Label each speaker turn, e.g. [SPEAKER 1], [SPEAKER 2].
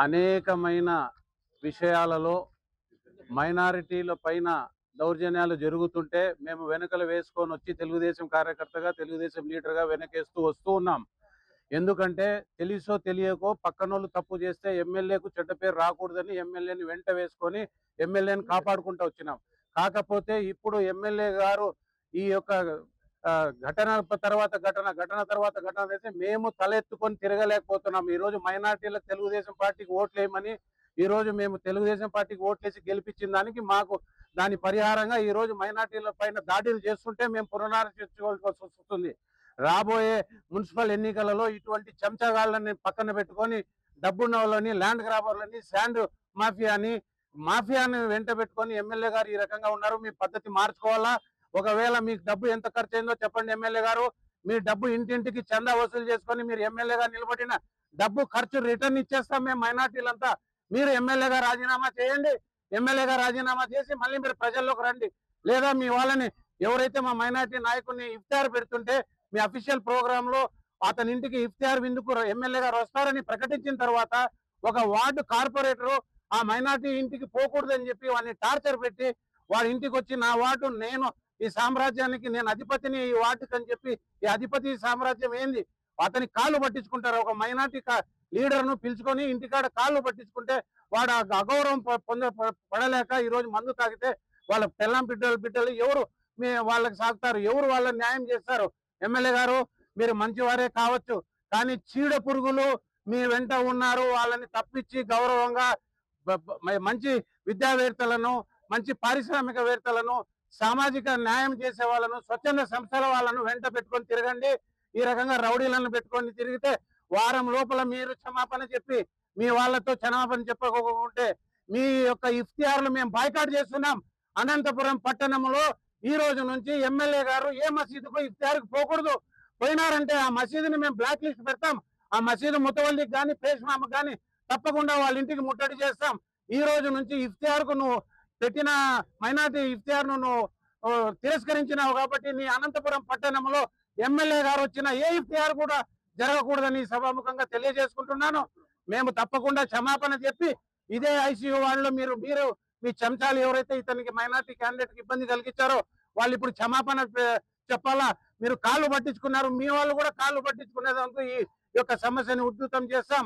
[SPEAKER 1] అనేకమైన విషయాలలో మైనారిటీల పైన దౌర్జన్యాలు జరుగుతుంటే మేము వెనుకలు వేసుకొని వచ్చి తెలుగుదేశం కార్యకర్తగా, తెలుగుదేశం లీడర్గా వెనకేస్తూ వస్తూ ఉన్నాం. ఎందుకంటే తెలుసో తెలియకో పక్కనోళ్ళు తప్పు చేస్తే ఎమ్మెల్యేకు చెడ్డ పేరు రాకూడదని ఎమ్మెల్యేని వెంట వేసుకొని ఎమ్మెల్యేని కాపాడుకుంటూ వచ్చినాం. కాకపోతే ఇప్పుడు ఎమ్మెల్యే గారు ఈ యొక్క ఘటన తర్వాత అయితే మేము తలెత్తుకొని తిరగలేకపోతున్నాం. ఈరోజు మైనార్టీలకు తెలుగుదేశం పార్టీకి ఓట్లేయమని ఈరోజు మేము తెలుగుదేశం పార్టీకి ఓట్లేసి గెలిపించిన దానికి మాకు దాని పరిహారంగా ఈరోజు మైనార్టీల పైన దాడులు చేస్తుంటే మేము పునరాలోచించుకోవాల్సి వస్తుంది. రాబోయే మున్సిపల్ ఎన్నికలలో ఇటువంటి చెంచగాళ్ళని పక్కన పెట్టుకొని డబ్బున్న వాళ్ళని, ల్యాండ్ గ్రాబర్లని, శాండ్ మాఫియాని వెంట పెట్టుకొని ఎమ్మెల్యే గారు ఈ రకంగా ఉన్నారు. మీ పద్ధతి మార్చుకోవాలా? ఒకవేళ మీకు డబ్బు ఎంత ఖర్చు అయిందో చెప్పండి ఎమ్మెల్యే గారు. మీ డబ్బు ఇంటింటికి చందా వసూలు చేసుకొని మీరు ఎమ్మెల్యేగా నిలబడిన డబ్బు ఖర్చు రిటర్న్ ఇచ్చేస్తాం మేము మైనార్టీలంతా. మీరు ఎమ్మెల్యేగా రాజీనామా చేయండి. ఎమ్మెల్యేగా రాజీనామా చేసి మళ్ళీ మీరు ప్రజల్లోకి రండి. లేదా మీ వాళ్ళని ఎవరైతే మా మైనార్టీ నాయకుడిని ఇఫ్తార్ పెడుతుంటే మీ అఫీషియల్ ప్రోగ్రామ్ లో అతని ఇంటికి ఇఫ్తార్ విందుకు ఎమ్మెల్యే గారు వస్తారని ప్రకటించిన తర్వాత ఒక వార్డు కార్పొరేటరు ఆ మైనార్టీ ఇంటికి పోకూడదని చెప్పి వాడిని టార్చర్ పెట్టి వాడి ఇంటికి వచ్చి నా వార్డు నేను ఈ సామ్రాజ్యానికి నేను అధిపతిని ఈ వార్డుకి అని చెప్పి ఈ అధిపతి సామ్రాజ్యం ఏంది అతని కాళ్ళు పట్టించుకుంటారు. ఒక మైనార్టీ లీడర్ ను పిలుచుకొని ఇంటికాడ కాళ్ళు పట్టించుకుంటే వాడు అగౌరవం పడలేక ఈ రోజు మందు తాగితే వాళ్ళ పిల్లం బిడ్డలు ఎవరు వాళ్ళకి సాగుతారు? ఎవరు వాళ్ళని న్యాయం చేస్తారు? ఎమ్మెల్యే గారు మీరు మంచివారే కావచ్చు, కానీ చీడ పురుగులు మీ వెంట ఉన్నారు. వాళ్ళని తప్పించి గౌరవంగా మంచి విద్యావేత్తలను, మంచి పారిశ్రామికవేత్తలను, సామాజిక న్యాయం చేసే వాళ్ళను, స్వచ్ఛంద సంస్థల వాళ్ళను వెంట పెట్టుకొని తిరగండి. ఈ రకంగా రౌడీలను పెట్టుకొని తిరిగితే వారం లోపల మీరు క్షమాపణ చెప్పి మీ వాళ్ళతో క్షమాపణ చెప్పకపోతే మీ యొక్క ఇఫ్తియార్లు మేము బాయ్కాట్ చేస్తున్నాం. అనంతపురం పట్టణంలో ఈ రోజు నుంచి ఎమ్మెల్యే గారు ఏ మసీదుకు ఇఫ్తియార్కి పోకూడదు. పోయినారంటే ఆ మసీదుని మేము బ్లాక్ లిస్ట్ పెడతాం. ఆ మసీదు ముతవల్లికి కానీ పేష్మామకు కానీ తప్పకుండా వాళ్ళ ఇంటికి ముట్టడి చేస్తాం. ఈ రోజు నుంచి ఇఫ్తియార్కు నువ్వు పెట్టిన మైనార్టీ ఇఫ్తియార్ను నువ్వు తిరస్కరించినావు కాబట్టి నీ అనంతపురం పట్టణంలో ఎమ్మెల్యే గారు వచ్చిన ఏ ఇఫ్తియార్ కూడా జరగకూడదని సభాముఖంగా తెలియజేసుకుంటున్నాను. మేము తప్పకుండా క్షమాపణ చెప్పి ఇదే ఐసీయూ వాళ్ళు మీరు మీ చెంచాలు ఎవరైతే ఇతనికి మైనార్టీ క్యాండిడేట్ కి ఇబ్బంది కలిగించారో వాళ్ళు ఇప్పుడు క్షమాపణ చెప్పాలా? మీరు కాళ్ళు పట్టించుకున్నారు, మీ వాళ్ళు కూడా కాళ్ళు పట్టించుకునేందుకు ఈ యొక్క సమస్యని ఉధృతం చేస్తాం.